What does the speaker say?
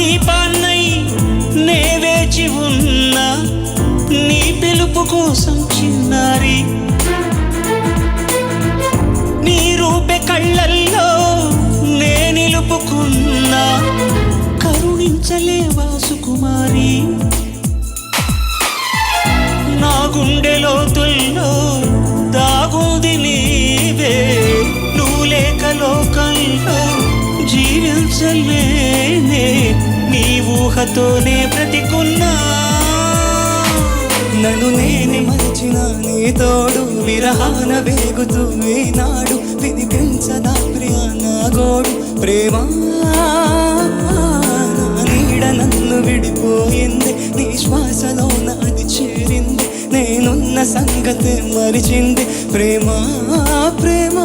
దీపాన్నై నే వేచి ఉన్నా నీ పిలుపు కోసం చిన్నారి నీ రూపే కళ్ళల్లో నే నిలుపుకున్నా కరుణించలేవా సుకుమారి నా గుండె లోతుల్లో దాగుంది నీవే నువ్వు లేక లోకంలో జీవించలేనే నీ ఊహతోనే బ్రతికున్నా నన్ను నేనే మరచిన నీ తోడు విరహాన వేగుతూ ఈనాడు వినిపించదా ప్రియా నా గోడు ప్రేమ నీడ నన్ను విడిపోయింది నీ శ్వాసలోన అది చేరింది నేనున్న సంగతి మరిచింది ప్రేమ ప్రేమ